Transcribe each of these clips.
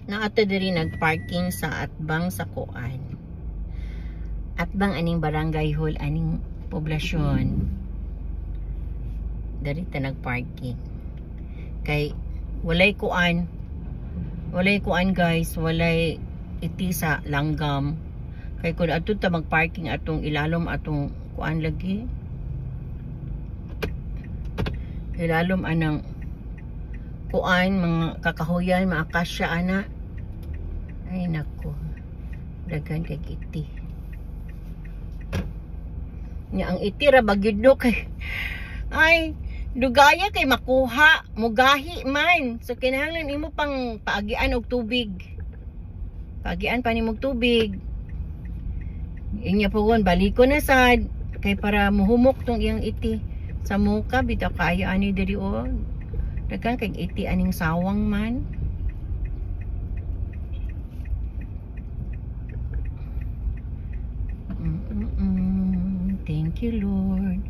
Na ato diri nagparking sa atbang sa kuan. Atbang aning barangay hall aning poblasyon. Dari ta nagparking. Kay walay kuan guys, walay iti sa langgam. Kay kun adto ta magparking atong ilalom atong kuan lagi. Ilalom anang kuan mga kakahuyan, mga akasya ana. Ay nako, daghan kay iti. Nya ang iti ra bagyud no kay ay dugaya kay makuha, mugahi man. So kinahanglan imo pang paagian og tubig. Paagian pa nimo og tubig. Inya pugon baliko na sad kay para muhumok tong iyang iti. Sa muka bitaw kaayo ani diri o. Daghan kay iti aning sawang man. Thank you Lord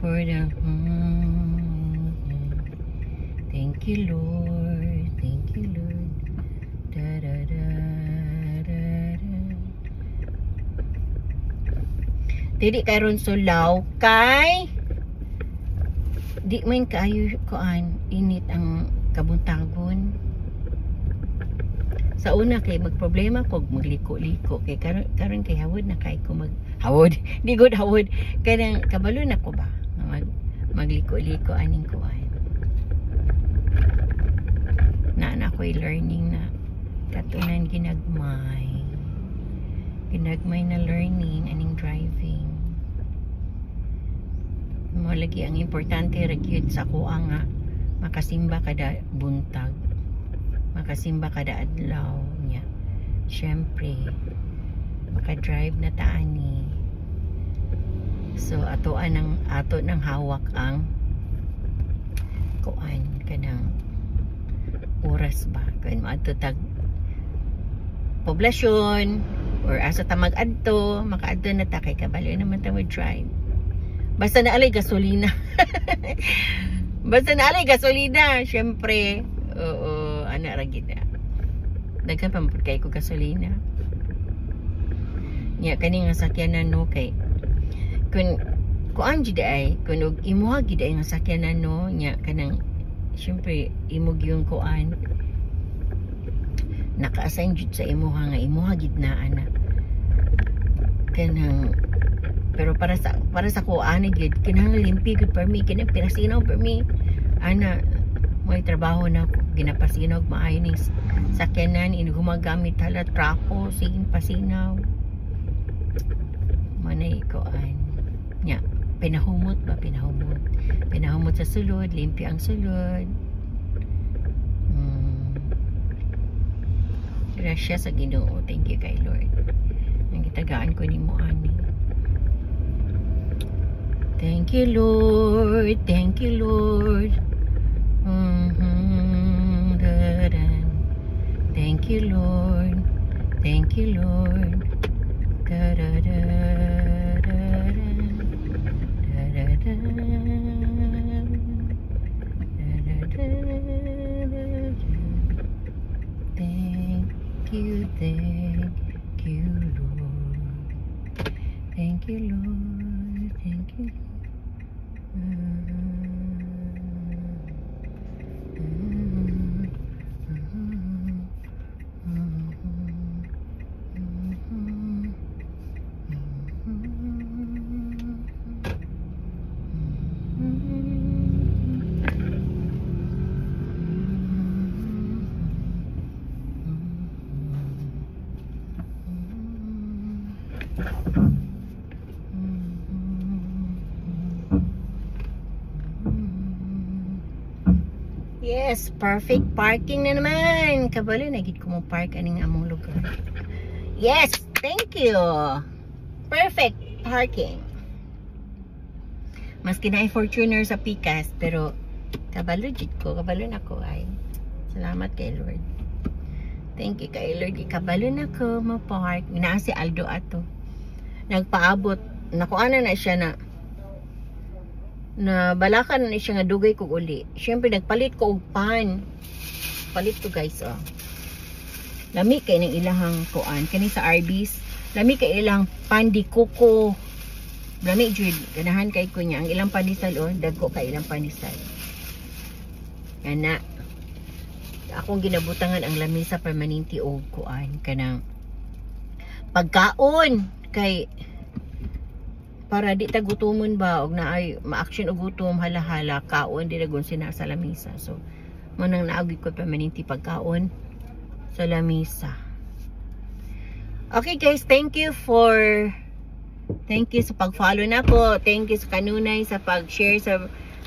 for the thank you Lord, thank you Lord. Da da da da da. Dili karon sulaw kay di man kaayo kuan init ang kabuntagon. Sa una kay magproblema kog magliko-liko kay karon kay hawod na kay ko hawod di good hawod kay nang kabalo na ko ba magliko-liko aning kuan na ko'y learning na katunan ginagmay na learning aning driving mo lagi ang importante ra gyud sa kuha nga makasimba kada buntag, makasimba kada adlaw niya. Syempre maka-drive na taani. So ato nang hawak ang kuan kanang oras ba kun maadto tag poblasyon or asa ta mag-adto, makaadto na ta kay kabalo naman ta mag-drive. Basta na alay gasolina. Basta na alay gasolina, syempre. Oo, ana ra gid na. Daghan pa man kay ko gasolina. Nya kani nga sakyanan no kay kun kuan jud ay kun og imuha gid ay nga sakyanan no nya kanang syempre imo gyung kuan naka-assign jud sa imuha nga imuha gid na ana. Kanang pero para sa ko ani gid kinahanglan limpi gud per mi kinang pinasinaw per mi ana may trabaho na ginapasinaw maayo ning sakyanan ini gumagamit hala trapo sige pasinaw manay ko nya pinahumot sa sulod limpi ang sulod. Gracias sa Ginoo, thank you kay Lord nang gitagaan ko nimo ani. Thank you Lord, thank you Lord. Thank you Lord, thank you Lord. Thank you Lord. Thank you Lord, thank you. Yes, perfect parking na naman. Kabalo na gid ko mo park aning among lugar. Yes, thank you. Perfect parking. Maski na Fortuner sa Pikas, pero kabalo gid ko, kabalo na ko ay. Salamat kay Lord. Thank you kay Lord. Kabalo na ko mo park. Naa si Aldo ato. Nagpaabot. Nakuana na siya na balakan na siya nga dugay ko uli. Siyempre nagpalit ko og pan. Palit to guys oh. Lami kay ng ilahang kuan kani sa Arby's. Lami kay ilang pandi kuko. Lami jud ganahan kay ko niya ang ilang pandesal dagko kay ilang pandesal. Ana akong ginabutangan ang lamisa permanente og kuan kanang pagkaon kay para di ta gutomon ba og naay ma-action og gutom hala-hala kaon diragon sina sa lamisa. So manang naagi ko permanente pagkaon sa lamisa. Okay guys, thank you sa pag-follow nako. Thank you sa kanunay sa pag-share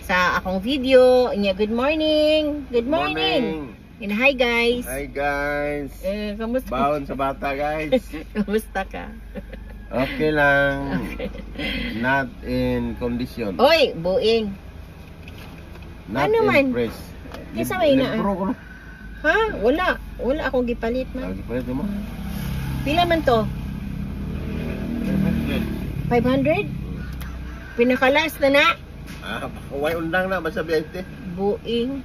sa akong video. Good morning. Good morning. And hi guys. Hi guys. Kamusta? Baon sa bata guys. Kamusta ka? Okay lang. Okay. Not in condition. Oy, buing. Not ano man? impressed. Kisa may na. Ko. Ha? Wala akong gipalit man. Gipalit mo? Pila man to? 500? Pinakalas na na? Huwag undang na basta 20. Buing.